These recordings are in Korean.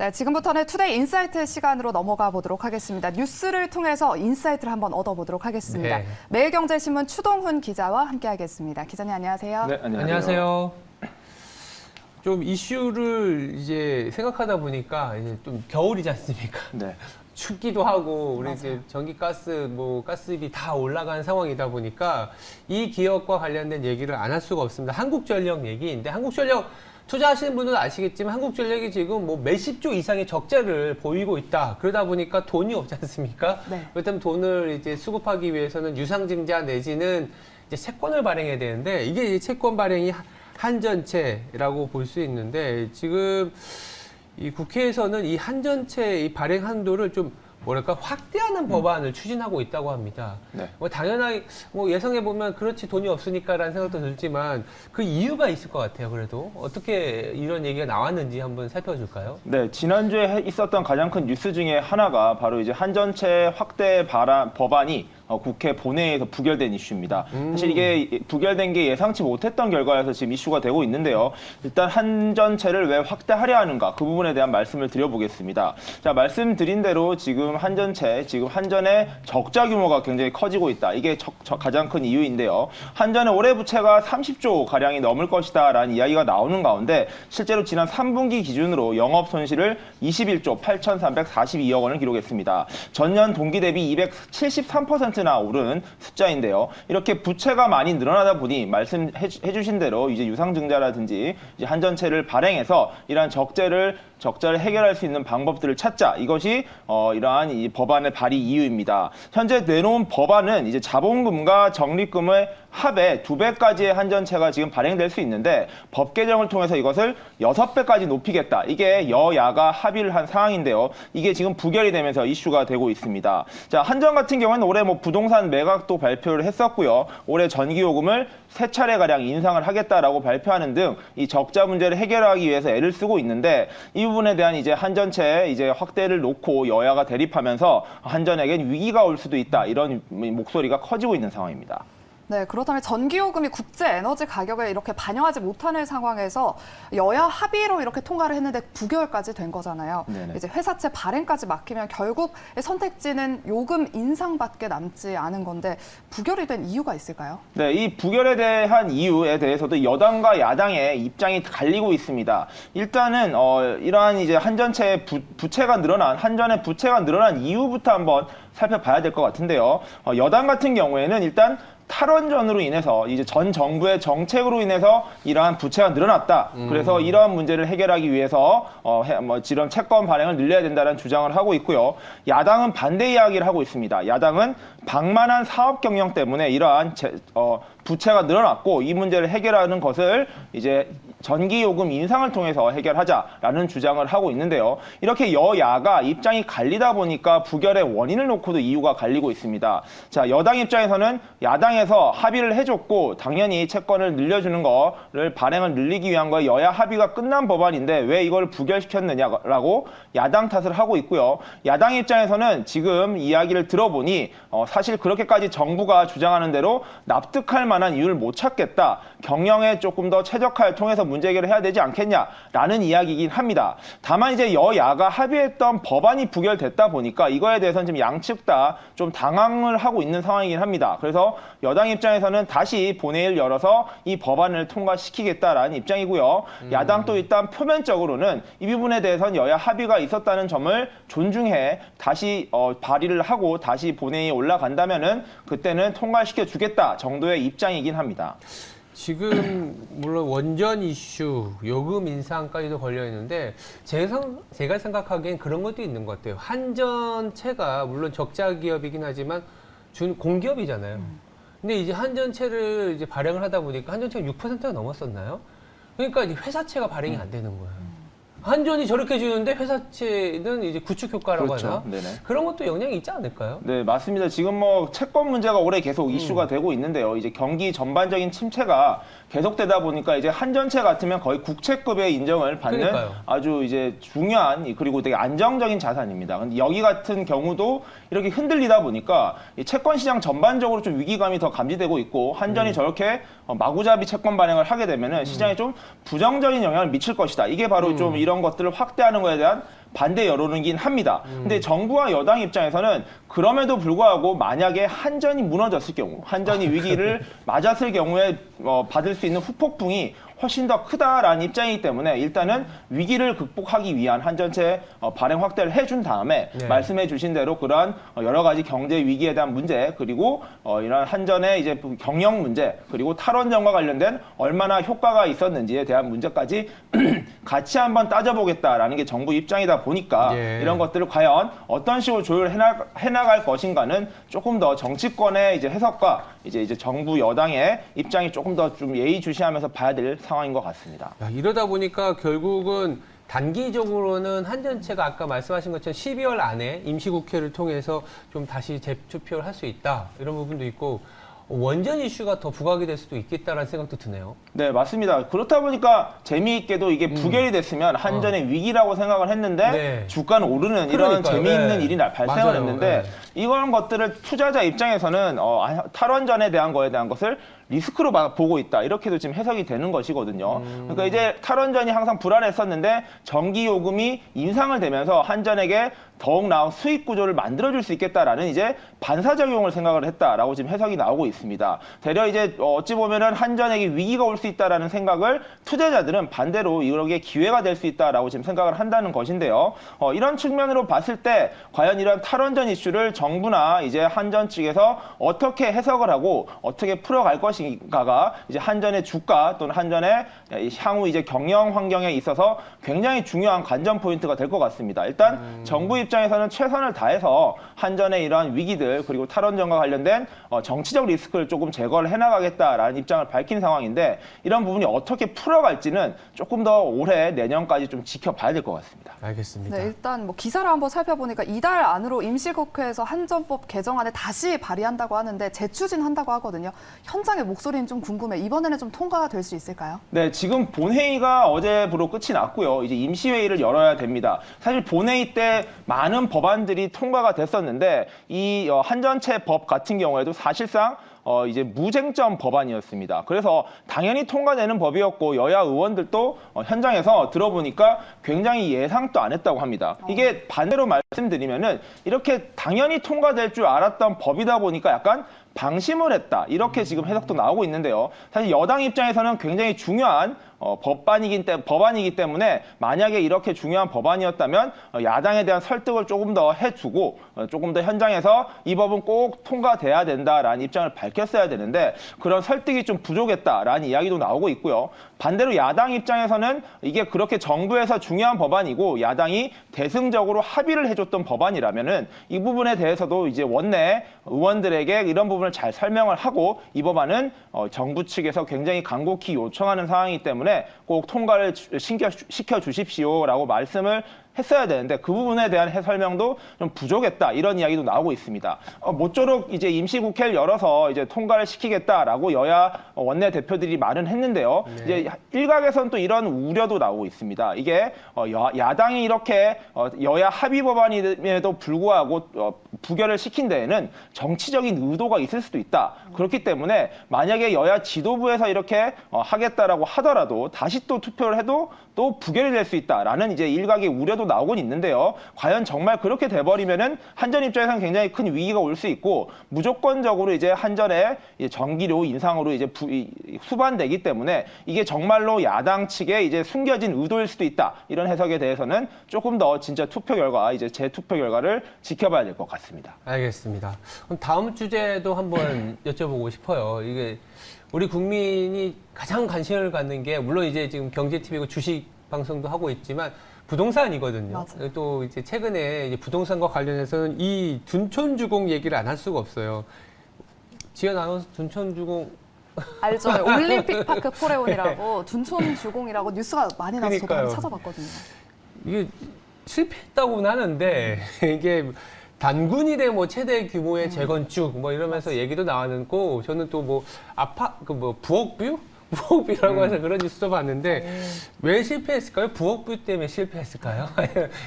네, 지금부터는 투데이 인사이트 시간으로 넘어가 보도록 하겠습니다. 뉴스를 통해서 인사이트를 한번 얻어보도록 하겠습니다. 네. 매일경제신문 추동훈 기자와 함께하겠습니다. 기자님 안녕하세요. 네, 안녕하세요. 좀 이슈를 이제 생각하다 보니까 이제 좀 겨울이지 않습니까? 네. 춥기도 하고 우리 맞아요. 이제 전기 가스 가스비 다 올라간 상황이다 보니까 이 기업과 관련된 얘기를 안 할 수가 없습니다. 한국전력 얘기인데 한국전력 투자하시는 분들은 아시겠지만 한국전력이 지금 몇십 조 이상의 적자를 보이고 있다. 그러다 보니까 돈이 없지 않습니까? 네. 그렇다면 돈을 이제 수급하기 위해서는 유상증자 내지는 이제 채권을 발행해야 되는데 이게 이제 채권 발행이 한전채라고 볼 수 있는데 지금 이 국회에서는 이 한전채 이 발행 한도를 좀 뭐랄까 확대하는 법안을 추진하고 있다고 합니다. 네. 당연하게 예상해 보면 그렇지 돈이 없으니까라는 생각도 들지만 그 이유가 있을 것 같아요. 그래도 어떻게 이런 얘기가 나왔는지 한번 살펴줄까요? 네, 지난주에 있었던 가장 큰 뉴스 중에 하나가 바로 이제 한전채 확대 법안이 국회 본회의에서 부결된 이슈입니다. 사실 이게 부결된 게 예상치 못했던 결과여서 지금 이슈가 되고 있는데요. 일단 한전채를 왜 확대하려 하는가 그 부분에 대한 말씀을 드려보겠습니다. 자, 말씀드린 대로 지금 한전의 적자 규모가 굉장히 커지고 있다. 이게 가장 큰 이유인데요. 한전의 올해 부채가 30조 가량이 넘을 것이다라는 이야기가 나오는 가운데 실제로 지난 3분기 기준으로 영업 손실을 21조 8,342억 원을 기록했습니다. 전년 동기 대비 273%나 오른 숫자인데요. 이렇게 부채가 많이 늘어나다 보니 말씀해 주신 대로 이제 유상증자라든지 이제 한전채를 발행해서 이러한 적자를 해결할 수 있는 방법들을 찾자. 이것이 이러한 이 법안의 발의 이유입니다. 현재 내놓은 법안은 이제 자본금과 적립금의 합에 2배까지의 한전채가 지금 발행될 수 있는데 법 개정을 통해서 이것을 6배까지 높이겠다. 이게 여야가 합의를 한 상황인데요. 이게 지금 부결이 되면서 이슈가 되고 있습니다. 자, 한전 같은 경우는 올해 부동산 매각도 발표를 했었고요. 올해 전기요금을 3차례가량 인상을 하겠다라고 발표하는 등 이 적자 문제를 해결하기 위해서 애를 쓰고 있는데 이 부분에 대한 이제 한전채 이제 확대를 놓고 여야가 대립하면서 한전에겐 위기가 올 수도 있다. 이런 목소리가 커지고 있는 상황입니다. 네, 그렇다면 전기요금이 국제 에너지 가격에 이렇게 반영하지 못하는 상황에서 여야 합의로 이렇게 통과를 했는데 부결까지 된 거잖아요. 네네. 이제 회사채 발행까지 막히면 결국 선택지는 요금 인상밖에 남지 않은 건데 부결이 된 이유가 있을까요? 네, 이 부결에 대한 이유에 대해서도 여당과 야당의 입장이 갈리고 있습니다. 일단은 이러한 이제 한전채의 한전의 부채가 늘어난 이유부터 한번 살펴봐야 될 것 같은데요. 여당 같은 경우에는 일단 탈원전으로 인해서 이제 전 정부의 정책으로 인해서 이러한 부채가 늘어났다. 그래서 이러한 문제를 해결하기 위해서 지금 채권 발행을 늘려야 된다는 주장을 하고 있고요. 야당은 반대 이야기를 하고 있습니다. 야당은 방만한 사업 경영 때문에 이러한 부채가 늘어났고 이 문제를 해결하는 것을 이제 전기요금 인상을 통해서 해결하자라는 주장을 하고 있는데요. 이렇게 여야가 입장이 갈리다 보니까 부결의 원인을 놓고도 이유가 갈리고 있습니다. 자, 여당 입장에서는 야당에서 합의를 해줬고 당연히 채권을 늘려주는 거를 발행을 늘리기 위한 거에 여야 합의가 끝난 법안인데 왜 이걸 부결시켰느냐라고 야당 탓을 하고 있고요. 야당 입장에서는 지금 이야기를 들어보니 사실 그렇게까지 정부가 주장하는 대로 납득할 만한 이유를 못 찾겠다. 경영에 조금 더 최적화를 통해서 문제 해결을 해야 되지 않겠냐라는 이야기이긴 합니다. 다만 이제 여야가 합의했던 법안이 부결됐다 보니까 이거에 대해서는 지금 양측 다 좀 당황을 하고 있는 상황이긴 합니다. 그래서 여당 입장에서는 다시 본회의를 열어서 이 법안을 통과시키겠다라는 입장이고요. 야당 또 일단 표면적으로는 이 부분에 대해서는 여야 합의가 있었다는 점을 존중해 다시 발의를 하고 다시 본회의에 올라간다면은 그때는 통과시켜 주겠다 정도의 입장이긴 합니다. 지금 물론 원전 이슈, 요금 인상까지도 걸려 있는데 제가 생각하기엔 그런 것도 있는 것 같아요. 한전채가 물론 적자 기업이긴 하지만 공기업이잖아요. 근데 이제 한전채를 이제 발행을 하다 보니까 한전채가 6%가 넘었었나요? 그러니까 이제 회사채가 발행이 안 되는 거예요. 한전이 저렇게 주는데 회사채는 이제 구축 효과라고 그렇죠. 하나? 네네. 그런 것도 영향이 있지 않을까요? 네, 맞습니다. 지금 채권 문제가 올해 계속 이슈가 되고 있는데요. 이제 경기 전반적인 침체가 계속되다 보니까 이제 한전채 같으면 거의 국채급의 인정을 받는 그러니까요. 아주 이제 중요한 그리고 되게 안정적인 자산입니다. 근데 여기 같은 경우도 이렇게 흔들리다 보니까 이 채권 시장 전반적으로 좀 위기감이 더 감지되고 있고 한전이 저렇게 마구잡이 채권 발행을 하게 되면은 시장에 좀 부정적인 영향을 미칠 것이다. 이게 바로 좀 이런 이런 것들을 확대하는 것에 대한 반대 여론이긴 합니다. 근데 정부와 여당 입장에서는 그럼에도 불구하고 만약에 한전이 무너졌을 경우, 한전이 위기를 맞았을 경우에 받을 수 있는 후폭풍이 훨씬 더 크다라는 입장이기 때문에 일단은 위기를 극복하기 위한 한전체 발행 확대를 해준 다음에 네. 말씀해 주신 대로 그러한 여러 가지 경제 위기에 대한 문제 그리고 이런 한전의 이제 경영 문제 그리고 탈원전과 관련된 얼마나 효과가 있었는지에 대한 문제까지 같이 한번 따져보겠다라는 게 정부 입장이다 보니까 예. 이런 것들을 과연 어떤 식으로 해나갈 것인가는 조금 더 정치권의 이제 해석과 이제 정부 여당의 입장이 조금 더 좀 예의주시하면서 봐야 될 상황인 것 같습니다. 야, 이러다 보니까 결국은 단기적으로는 한전체가 아까 말씀하신 것처럼 12월 안에 임시국회를 통해서 좀 다시 재투표를 할 수 있다. 이런 부분도 있고 원전 이슈가 더 부각이 될 수도 있겠다라는 생각도 드네요. 네, 맞습니다. 그렇다 보니까 재미있게도 이게 부결이 됐으면 한전의 위기라고 생각을 했는데 네. 주가는 오르는 이런 그러니까요. 재미있는 네. 일이 발생을 맞아요. 했는데 네. 이런 것들을 투자자 입장에서는 탈원전에 대한 거에 대한 것을 리스크로 보고 있다. 이렇게도 지금 해석이 되는 것이거든요. 그러니까 이제 탈원전이 항상 불안했었는데 전기 요금이 인상을 되면서 한전에게 더욱 나은 수익 구조를 만들어줄 수 있겠다라는 이제 반사작용을 생각을 했다라고 지금 해석이 나오고 있습니다. 되려 이제 어찌 보면은 한전에게 위기가 올 수 있다라는 생각을 투자자들은 반대로 이러기에 기회가 될 수 있다라고 지금 생각을 한다는 것인데요. 이런 측면으로 봤을 때 과연 이런 탈원전 이슈를 정부나 이제 한전 측에서 어떻게 해석을 하고 어떻게 풀어갈 것인가가 이제 한전의 주가 또는 한전의 향후 이제 경영 환경에 있어서 굉장히 중요한 관전 포인트가 될 것 같습니다. 일단 정부 입장에서는 최선을 다해서 한전의 이러한 위기들 그리고 탈원전과 관련된 정치적 리스크를 조금 제거를 해나가겠다라는 입장을 밝힌 상황인데 이런 부분이 어떻게 풀어갈지는 조금 더 올해 내년까지 좀 지켜봐야 될 것 같습니다. 알겠습니다. 네, 일단 뭐 기사를 한번 살펴보니까 이달 안으로 임시국회에서 한전법 개정안을 다시 발의한다고 하는데 재추진한다고 하거든요. 현장의 목소리는 좀 궁금해. 이번에는 좀 통과가 될 수 있을까요? 네, 지금 본회의가 어제부로 끝이 났고요. 이제 임시회의를 열어야 됩니다. 사실 본회의 때 많은 법안들이 통과가 됐었는데 이 한전체 법 같은 경우에도 사실상 이제 무쟁점 법안이었습니다. 그래서 당연히 통과되는 법이었고 여야 의원들도 현장에서 들어보니까 굉장히 예상도 안 했다고 합니다. 이게 반대로 말씀드리면은 이렇게 당연히 통과될 줄 알았던 법이다 보니까 약간 방심을 했다. 이렇게 지금 해석도 나오고 있는데요. 사실 여당 입장에서는 굉장히 중요한 법안이기 때문에 만약에 이렇게 중요한 법안이었다면 야당에 대한 설득을 조금 더 해주고 조금 더 현장에서 이 법은 꼭 통과돼야 된다라는 입장을 밝혔어야 되는데 그런 설득이 좀 부족했다라는 이야기도 나오고 있고요. 반대로 야당 입장에서는 이게 그렇게 정부에서 중요한 법안이고 야당이 대승적으로 합의를 해줬던 법안이라면은 이 부분에 대해서도 이제 원내 의원들에게 이런 부분을 잘 설명을 하고 이 법안은 정부 측에서 굉장히 간곡히 요청하는 상황이기 때문에 꼭 통과를 시켜 주십시오라고 말씀을 했어야 되는데 그 부분에 대한 설명도 좀 부족했다 이런 이야기도 나오고 있습니다. 모쪼록 이제 임시국회를 열어서 이제 통과를 시키겠다라고 여야 원내 대표들이 말은 했는데요. 네. 이제 일각에서는 또 이런 우려도 나오고 있습니다. 이게 야당이 이렇게 여야 합의 법안임에도 불구하고 부결을 시킨 데에는 정치적인 의도가 있을 수도 있다. 그렇기 때문에 만약에 여야 지도부에서 이렇게 하겠다라고 하더라도 다시 또 투표를 해도 또 부결이 될 수 있다라는 이제 일각의 우려도 나오곤 있는데요. 과연 정말 그렇게 돼버리면은 한전 입장에서는 굉장히 큰 위기가 올 수 있고 무조건적으로 이제 한전의 전기료 인상으로 이제 수반되기 때문에 이게 정말로 야당 측에 이제 숨겨진 의도일 수도 있다. 이런 해석에 대해서는 조금 더 진짜 투표 결과 이제 재투표 결과를 지켜봐야 될 것 같습니다. 알겠습니다. 그럼 다음 주제도 한번 여쭤보고 싶어요. 이게 우리 국민이 가장 관심을 갖는 게 물론 이제 지금 경제TV고 주식 방송도 하고 있지만 부동산이거든요. 맞아요. 또 이제 최근에 이제 부동산과 관련해서는 이 둔촌주공 얘기를 안 할 수가 없어요. 지연 아나운서 둔촌주공 알죠. 올림픽 파크 포레온이라고 둔촌 주공이라고 뉴스가 많이 나서 저도 그러니까요. 한번 찾아봤거든요. 이게 실패했다고는 하는데 이게 단군일의 뭐 최대 규모의 재건축 뭐 이러면서 얘기도 나왔고 저는 또 뭐 부엌뷰? 부엌뷰라고 해서 그런 뉴스도 봤는데 왜 실패했을까요? 부엌뷰 때문에 실패했을까요?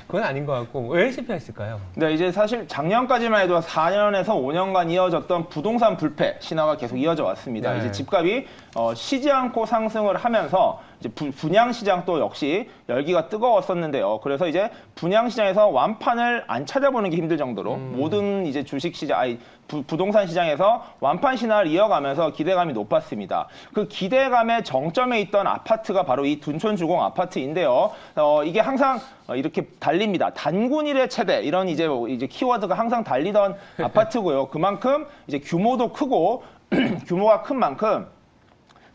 그건 아닌 것 같고 왜 실패했을까요? 네, 이제 사실 작년까지만 해도 4년에서 5년간 이어졌던 부동산 불패 신화가 계속 이어져 왔습니다. 네. 이제 집값이 쉬지 않고 상승을 하면서 이제 분양 시장도 역시 열기가 뜨거웠었는데요. 그래서 이제 분양 시장에서 완판을 안 찾아보는 게 힘들 정도로 모든 이제 주식 시장, 부동산 시장에서 완판 신화를 이어가면서 기대감이 높았습니다. 그 기대감의 정점에 있던 아파트가 바로 이 둔촌주공 아파트인데요. 이게 항상 이렇게 달립니다. 단군일의 최대 이런 이제 키워드가 항상 달리던 아파트고요. 그만큼 이제 규모도 크고 규모가 큰 만큼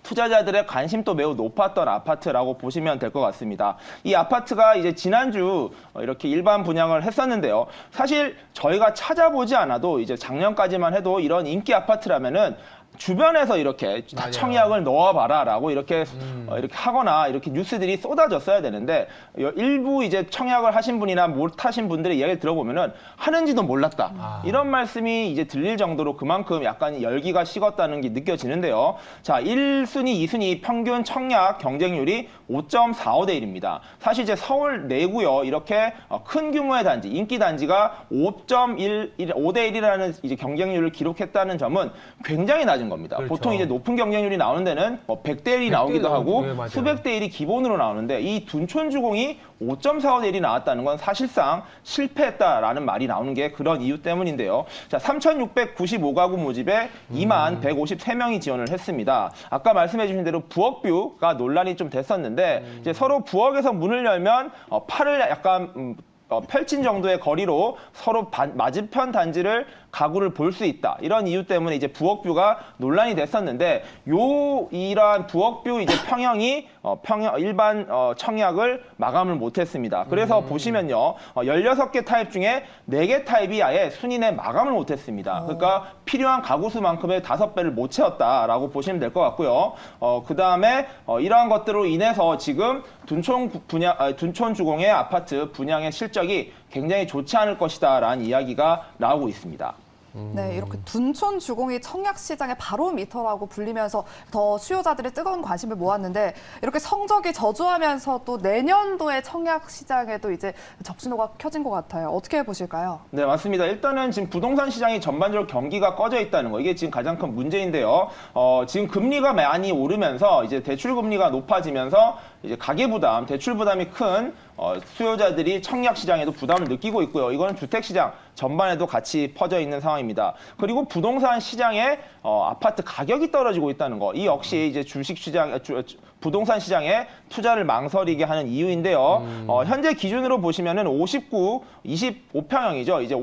투자자들의 관심도 매우 높았던 아파트라고 보시면 될 것 같습니다. 이 아파트가 이제 지난주 이렇게 일반 분양을 했었는데요. 사실 저희가 찾아보지 않아도 이제 작년까지만 해도 이런 인기 아파트라면은 주변에서 이렇게 맞아요. 청약을 넣어봐라라고 이렇게 하거나 이렇게 뉴스들이 쏟아졌어야 되는데 일부 이제 청약을 하신 분이나 못 하신 분들의 이야기를 들어보면은 하는지도 몰랐다. 이런 말씀이 이제 들릴 정도로 그만큼 약간 열기가 식었다는 게 느껴지는데요. 자, 1순위, 2순위 평균 청약 경쟁률이 5.45대 1입니다. 사실 이제 서울 내고요. 이렇게 큰 규모의 단지, 인기 단지가 5.1, 5대 1이라는 이제 경쟁률을 기록했다는 점은 굉장히 낮은 겁니다. 그렇죠. 보통 이제 높은 경쟁률이 나오는 데는 뭐 100대 1이 나오기도 하고 네, 맞아요. 수백 대 1이 기본으로 나오는데 이 둔촌주공이 5.45대 1이 나왔다는 건 사실상 실패했다라는 말이 나오는 게 그런 이유 때문인데요. 자, 3,695가구 모집에 2만 153명이 지원을 했습니다. 아까 말씀해 주신 대로 부엌뷰가 논란이 좀 됐었는데 이제 서로 부엌에서 문을 열면 팔을 약간 펼친 정도의 거리로 서로 맞은편 단지를 가구를 볼 수 있다. 이런 이유 때문에 이제 부엌뷰가 논란이 됐었는데 이러한 부엌뷰 이제 평형이 일반 청약을 마감을 못했습니다. 그래서 보시면요, 16개 타입 중에 4개 타입이 아예 순위 내 마감을 못했습니다. 그러니까 필요한 가구 수만큼의 5배를 못 채웠다라고 보시면 될 것 같고요. 그 다음에 이러한 것들로 인해서 지금 둔촌주공의 아파트 분양의 실적이 굉장히 좋지 않을 것이다라는 이야기가 나오고 있습니다. 네, 이렇게 둔촌 주공이 청약 시장의 바로미터라고 불리면서 더 수요자들의 뜨거운 관심을 모았는데 이렇게 성적이 저조하면서 또 내년도에 청약 시장에도 이제 적신호가 켜진 것 같아요. 어떻게 보실까요? 네, 맞습니다. 일단은 지금 부동산 시장이 전반적으로 경기가 꺼져 있다는 거, 이게 지금 가장 큰 문제인데요. 지금 금리가 많이 오르면서 이제 대출 금리가 높아지면서 이제 가계 부담, 대출 부담이 큰 수요자들이 청약 시장에도 부담을 느끼고 있고요. 이거는 주택 시장 전반에도 같이 퍼져 있는 상황입니다. 그리고 부동산 시장에 아파트 가격이 떨어지고 있다는 거, 이 역시 이제 주식 시장, 부동산 시장에 투자를 망설이게 하는 이유인데요. 현재 기준으로 보시면은 25평형이죠. 이제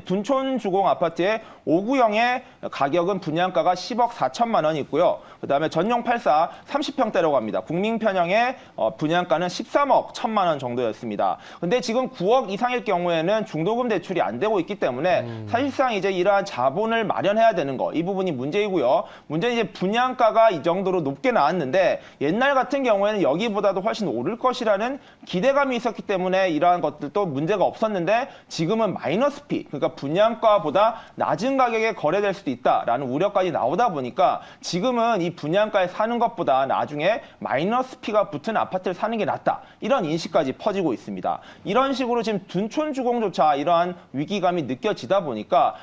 둔촌 주공 아파트의 5구형의 가격은 분양가가 10억 4천만 원이 있고요. 그다음에 전용 84 30평대라고 합니다. 국민편형의 분양가는 13억 1천만 원 정도였습니다. 근데 지금 9억 이상일 경우에는 중도금 대출이 안 되고 있기 때문에 사실상 이제 이러한 자본을 마련해야 되는 거, 이 부분이 문제이고요. 문제는 이제 분양가가 이 정도로 높게 나왔는데 옛날 같은 경우에는 여기보다도 훨씬 오를 것이라는 기대감이 있었기 때문에 이러한 것들도 문제가 없었는데 지금은 마이너스 피, 그러니까 분양가보다 낮은 가격에 거래될 수도 있다라는 우려까지 나오다 보니까 지금은 이 분양가에 사는 것보다 나중에 마이너스 피가 붙은 아파트를 사는 게 낫다, 이런 인식까지 퍼지고 있습니다. 이런 식으로 지금 둔촌주공조차 이러한 위기감이 느껴지다 보니까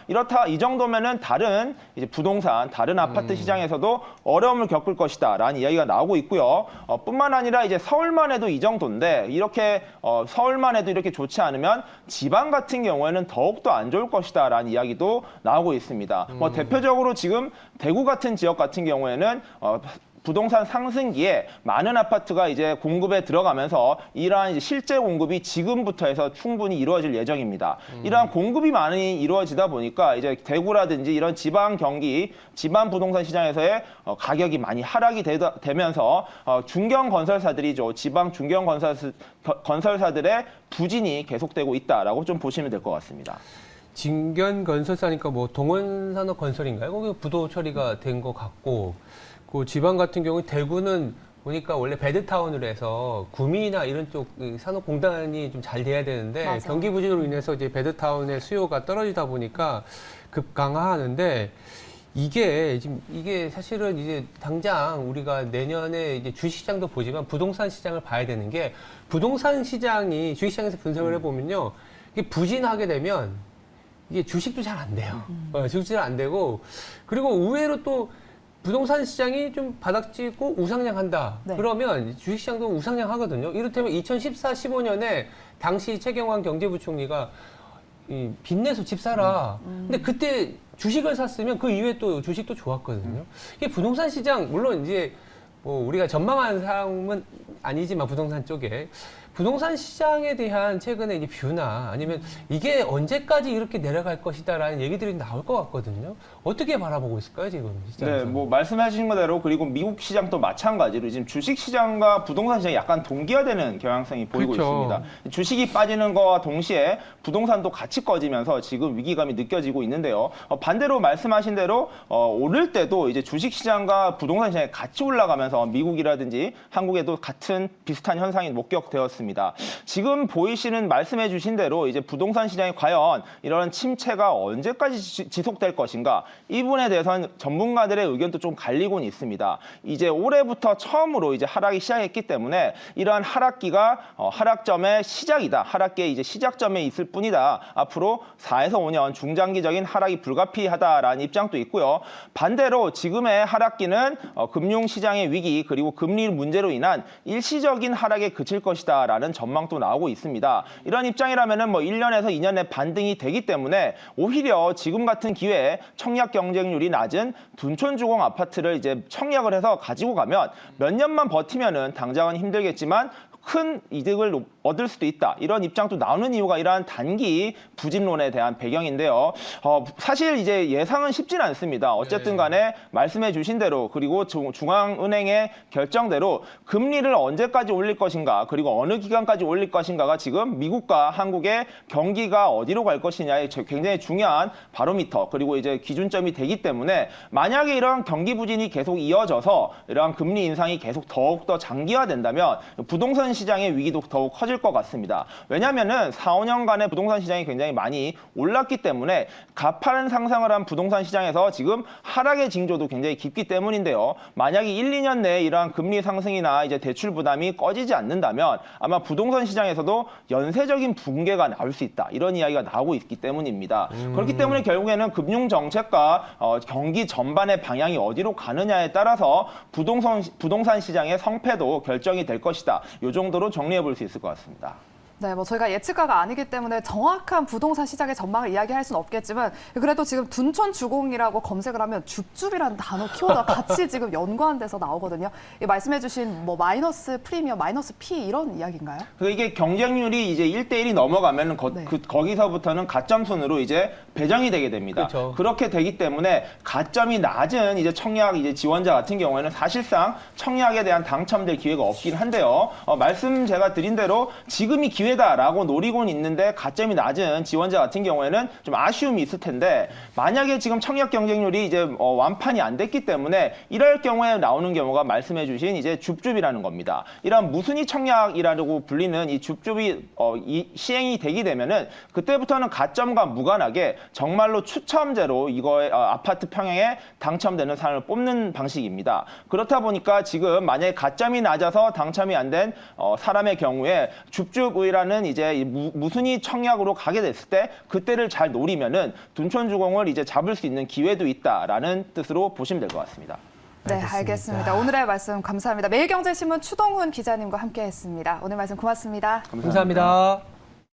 이 정도면은 다른 이제 부동산, 다른 아파트 시장에서도 어려움을 겪을 것이다라는 이야기가 나오고 있고요. 뿐만 아니라 이제 서울만 해도 이 정도인데 이렇게 서울만 해도 이렇게 좋지 않으면 지방 같은 경우에는 더욱더 안 좋을 것이다라는 이야기도 나오고 있습니다. 대표적으로 지금 대구 같은 지역 같은 경우에는 부동산 상승기에 많은 아파트가 이제 공급에 들어가면서 이러한 이제 실제 공급이 지금부터 해서 충분히 이루어질 예정입니다. 이러한 공급이 많이 이루어지다 보니까 이제 대구라든지 이런 지방 경기, 지방 부동산 시장에서의 가격이 많이 하락이 되면서 중견 건설사들이죠. 지방 중견 건설사들의 부진이 계속되고 있다라고 좀 보시면 될 것 같습니다. 진견 건설사니까 뭐 동원산업건설인가요? 거기 부도 처리가 된 것 같고, 그 지방 같은 경우 대구는 보니까 원래 배드타운으로 해서 구미나 이런 쪽 산업공단이 좀 잘 돼야 되는데 맞아요. 경기 부진으로 인해서 이제 배드타운의 수요가 떨어지다 보니까 급강하하는데 이게 사실은 이제 당장 우리가 내년에 이제 주식시장도 보지만 부동산 시장을 봐야 되는 게, 부동산 시장이 주식시장에서 분석을 해보면요, 이게 부진하게 되면 이게 주식도 잘 안 돼요. 주식도 잘 안 되고, 그리고 의외로 또 부동산 시장이 좀 바닥지고 우상향한다. 네. 그러면 주식시장도 우상향하거든요. 이를테면 2014, 15년에 당시 최경환 경제부총리가 빚내서 집 사라. 근데 그때 주식을 샀으면 그 이후에 또 주식도 좋았거든요. 이게 부동산 시장, 물론 이제 뭐 우리가 전망하는 사람은 아니지만 부동산 쪽에 부동산 시장에 대한 최근에 이제 뷰나 아니면 이게 언제까지 이렇게 내려갈 것이다라는 얘기들이 나올 것 같거든요. 어떻게 바라보고 있을까요, 지금? 네, 시장에서? 뭐 말씀하신 거대로 그리고 미국 시장도 마찬가지로 지금 주식 시장과 부동산 시장이 약간 동기화되는 경향성이 보이고 그렇죠. 있습니다. 주식이 빠지는 거와 동시에 부동산도 같이 꺼지면서 지금 위기감이 느껴지고 있는데요. 반대로 말씀하신 대로 오를 때도 이제 주식 시장과 부동산 시장이 같이 올라가면서 미국이라든지 한국에도 같은 비슷한 현상이 목격되었습니다. 지금 보이시는 말씀해 주신 대로 이제 부동산 시장이 과연 이런 침체가 언제까지 지속될 것인가 이 부분에 대해서는 전문가들의 의견도 좀 갈리곤 있습니다. 이제 올해부터 처음으로 이제 하락이 시작했기 때문에 이러한 하락기가 하락점의 시작이다. 하락기의 이제 시작점에 있을 뿐이다. 앞으로 4에서 5년 중장기적인 하락이 불가피하다라는 입장도 있고요. 반대로 지금의 하락기는 금융시장의 위기 그리고 금리 문제로 인한 일시적인 하락에 그칠 것이다. 라는 전망도 나오고 있습니다. 이런 입장이라면은 뭐 1년에서 2년의 반등이 되기 때문에 오히려 지금 같은 기회에 청약 경쟁률이 낮은 둔촌주공 아파트를 이제 청약을 해서 가지고 가면 몇 년만 버티면은 당장은 힘들겠지만 큰 이득을 얻을 수도 있다. 이런 입장도 나오는 이유가 이러한 단기 부진론에 대한 배경인데요. 사실 이제 예상은 쉽진 않습니다. 어쨌든 간에 말씀해 주신 대로 그리고 중앙은행의 결정대로 금리를 언제까지 올릴 것인가 그리고 어느 기간까지 올릴 것인가가 지금 미국과 한국의 경기가 어디로 갈 것이냐에 굉장히 중요한 바로미터 그리고 이제 기준점이 되기 때문에 만약에 이런 경기 부진이 계속 이어져서 이러한 금리 인상이 계속 더욱더 장기화된다면 부동산 시장의 위기도 더욱 커질 것 같습니다. 왜냐하면은 4, 5년간의 부동산 시장이 굉장히 많이 올랐기 때문에 가파른 상승을 한 부동산 시장에서 지금 하락의 징조도 굉장히 깊기 때문인데요. 만약에 1, 2년 내에 이러한 금리 상승이나 이제 대출 부담이 꺼지지 않는다면 아마 부동산 시장에서도 연쇄적인 붕괴가 나올 수 있다. 이런 이야기가 나오고 있기 때문입니다. 그렇기 때문에 결국에는 금융 정책과 경기 전반의 방향이 어디로 가느냐에 따라서 부동산 시장의 성패도 결정이 될 것이다. 이 정도로 정리해 볼 수 있을 것 같습니다. 네, 뭐 저희가 예측가가 아니기 때문에 정확한 부동산 시장의 전망을 이야기할 수는 없겠지만 그래도 지금 둔촌주공이라고 검색을 하면 줍줍이라는 단어 키워드가 같이 지금 연관돼서 나오거든요. 이 말씀해주신 뭐 마이너스 프리미엄, 마이너스 피 이런 이야기인가요? 이게 경쟁률이 이제 1대1이 넘어가면 네. 거기서부터는 가점순으로 이제 배정이 되게 됩니다. 그렇죠. 그렇게 되기 때문에 가점이 낮은 이제 청약 이제 지원자 같은 경우에는 사실상 청약에 대한 당첨될 기회가 없긴 한데요. 말씀 제가 드린 대로 지금이 기회다라고 노리고는 있는데 가점이 낮은 지원자 같은 경우에는 좀 아쉬움이 있을 텐데 만약에 지금 청약 경쟁률이 이제 완판이 안 됐기 때문에 이럴 경우에 나오는 경우가 말씀해주신 이제 줍줍이라는 겁니다. 이런 무순위 청약이라고 불리는 이 줍줍이 시행이 되게 되면은 그때부터는 가점과 무관하게 정말로 추첨제로 이거에 아파트 평형에 당첨되는 사람을 뽑는 방식입니다. 그렇다 보니까 지금 만약에 가점이 낮아서 당첨이 안 된 사람의 경우에 줍줍의라는 이제 무순위 청약으로 가게 됐을 때 그때를 잘 노리면은 둔촌주공을 이제 잡을 수 있는 기회도 있다라는 뜻으로 보시면 될 것 같습니다. 네, 알겠습니다. 오늘의 말씀 감사합니다. 매일경제신문 추동훈 기자님과 함께했습니다. 오늘 말씀 고맙습니다. 감사합니다.